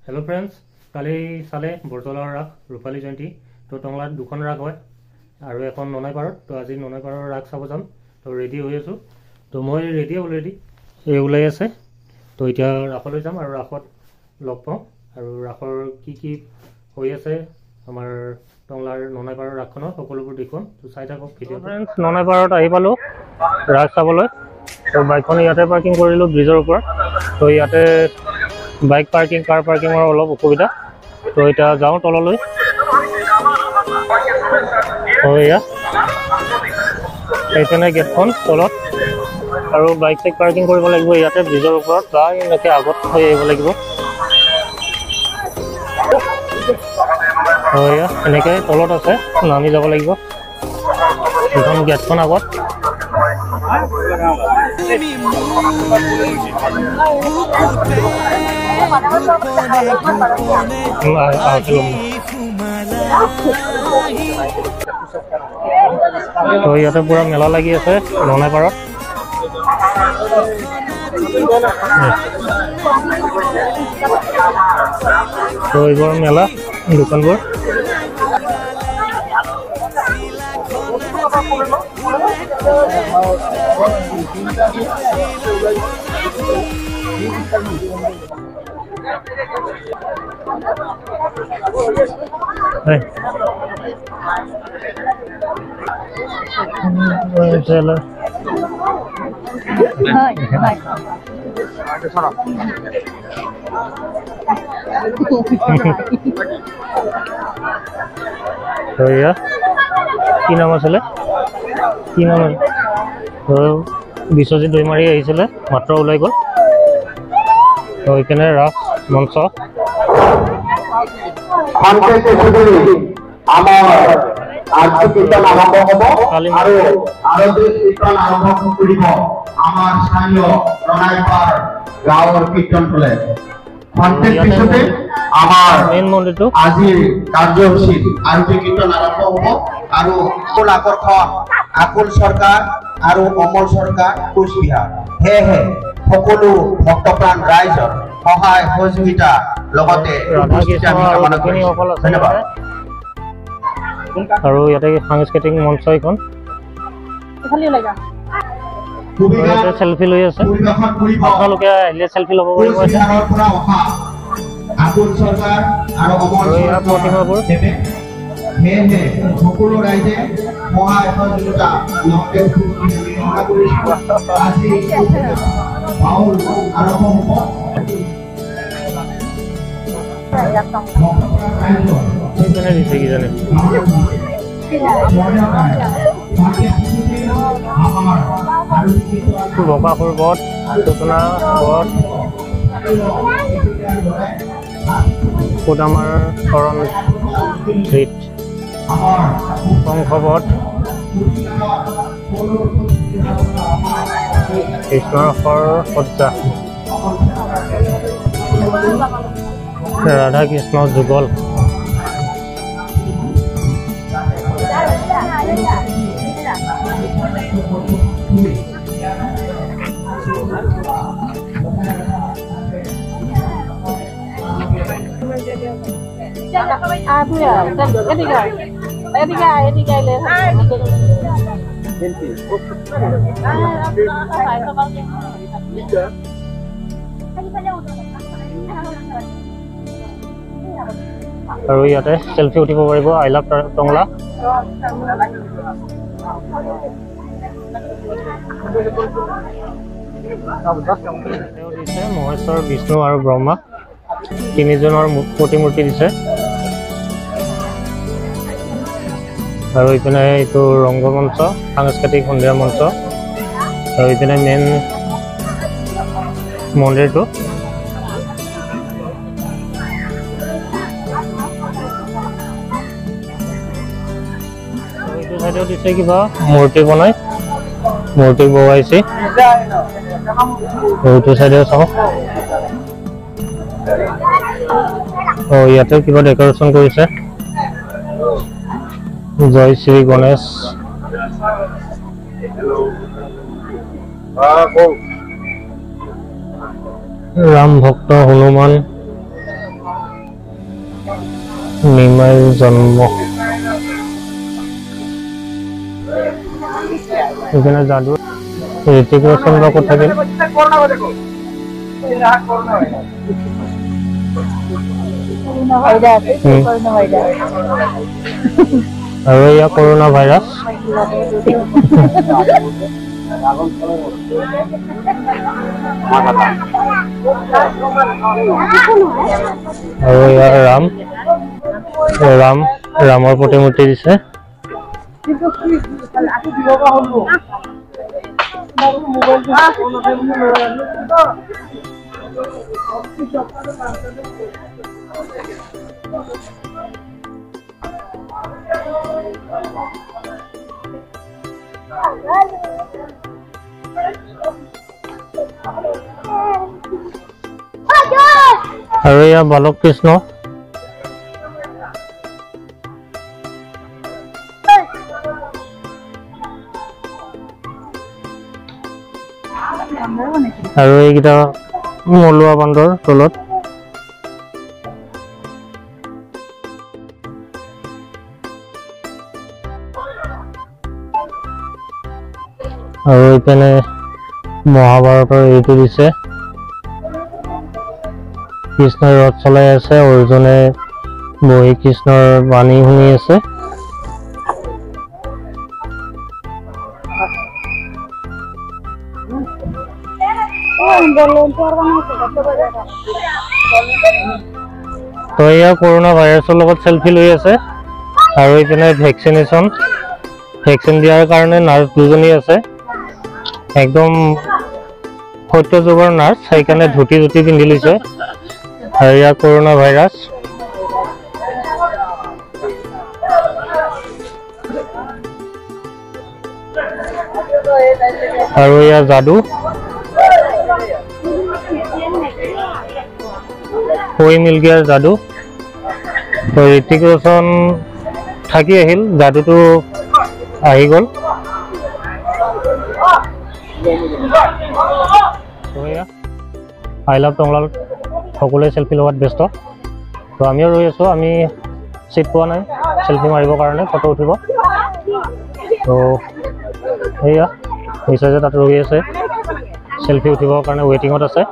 hello friends काली साले बरतलार राग रूपाली जयंती तो टंगलात दुखन राग है और एन ननाईपार तो आज ननाईपार राग चाब जाम तो रेडी हो आसो तो मैं रेडी अलरेडी ये ऊल् आसे तो इतना राखल जाम और राखत लग पाँ और राखर की हो आसे आमार टंगलार ननाईपार रागखन सकलोबोर देखुৱাম तो चाই থাকক ভিডিঅ' फ्रेंड्स ननाईपारत आহি पालो राग चाबले तो बाइकखन इते पार्किंग करिलो ब्रिजर ऊपर तो इते बाइक पार्किंग कार पार्किंग अलग असुविधा तो इतना जाऊँ तल तो गेटखन तल और बाइक चाइक पार्किंग कर लगे इते ब्रिजर ऊपर इनके आगत लगे एनेके तलत आसे नामी যাব লাগিব এখন गेटखन आगत तो इते पूरा मेला लगी आसे ननाईपारत तो ये मेला दुकानबोर तो या কি নাম আছিলে কি নাম তো বিশ্বজিৎ দৈমাৰী আহিছিলে মাত্ৰ ওলাই গ'ল তো এখানে ৰাস মঞ্চ আমাৰ আজি কীৰ্তন আৰম্ভ হ'ব আৰু কীৰ্তন আৰম্ভ কৰিব আমাৰ স্থানীয় ননাইপাৰ গাঁৱৰ কীৰ্তন টলে খন্তেক পিছতে আমাৰ মেইন মন্দিৰটো আজি কাৰ্যসূচী আজি কীৰ্তন আৰম্ভ হ'ব আৰু কুল আকৰ্ষণ আকুল চৰকাৰ আৰু অমল চৰকাৰ কোচবিহাৰ হেহে সকলো ভক্তপ্ৰাণ ৰাইজৰ সহায় সহযোগিতা লগতে ধন্যবাদ আৰু ইয়াতে সাংস্কৃতিক মঞ্চ এখন সেলফি লৈ আছে আপোনালোকে আহিলে সেলফি ল'ব পাৰিব আকুল চৰকাৰ আৰু অমল প্ৰতিমাবোৰ হেহে সকলো ৰাইজে সহায় সহযোগিতা লগতে আজি বাউল আৰম্ভ হ'ব বকাসুৰ বধ সূচনা বধ কোদামাৰ শৰণ ধৃত শংখবধ কৃষ্ণৰ সজ্জা ৰাধা কৃষ্ণ যুগল আৰু ইয়াতে সেলফি উঠিব পাৰিব আই লাভ টংলা দিছে মহেশ্বৰ বিষ্ণু আৰু ব্ৰহ্মা তিনিজনৰ প্ৰতিমূৰ্তি দিছে আৰু ইপিনে এইটো ৰংগমঞ্চ সাংস্কৃতিক সন্ধিয়া মঞ্চ আৰু ইপিনে মেইন মন্দিৰটো এইটো চাইডেও দিছে কিবা মূৰ্তি বনাই মূৰ্তি বগাইছে এইটো চাইডেও চাওক ইয়াতে কিবা ডেকৰেশ্যন কৰিছে জয় শ্ৰী গণেশ राम भक्त हनुमान নিমাইৰ জন্ম এখানে যাদু ঋতিক ৰোশন বা কোথা গেল আৰু ইয়া কৰোনা ভাইৰাস আৰু ইয়া ৰামৰ প্ৰতিমূৰ্তি দিছে আৰু ইয়া বালক কৃষ্ণ আৰু এইকেইটা মলুৱা বান্দৰ তলত আৰু এইপিনে মহাভাৰতৰ এইটো দিছে কৃষ্ণই ৰথ চলাই আছে অৰ্জুনে বহি কৃষ্ণৰ বাণী শুনি আছে তো এয়া কৰোনা ভাইৰাসৰ লগত সেলফি লৈ আছে আৰু এইপিনে ভ্যাকসিন দিয়াৰ কাৰণে নাৰ্ছ দুজনী আছে একদম সত্য যুগৰ নাৰ্ছ সেইকাৰণে ধুতি পিন্ধি লৈছে আৰু এয়া কৰোনা ভাইৰাস আৰু এয়া যাদু कोई मिल गया जादू तो ऋतिक रोशन থাকি আহিল जादूটো আহি গল আই লাভ টংলাল সকলোৱে সেলফি লোৱাত ব্যস্ত তো আমিও ৰৈ আছো আমি সিট পোৱা নাই সেলফি মাৰিবৰ কাৰণে ফটো উঠিব তো এয়া নিশ্চয় তাত ৰৈ আছে সেলফি উঠিবৰ কাৰণে ৱেটিঙত আছে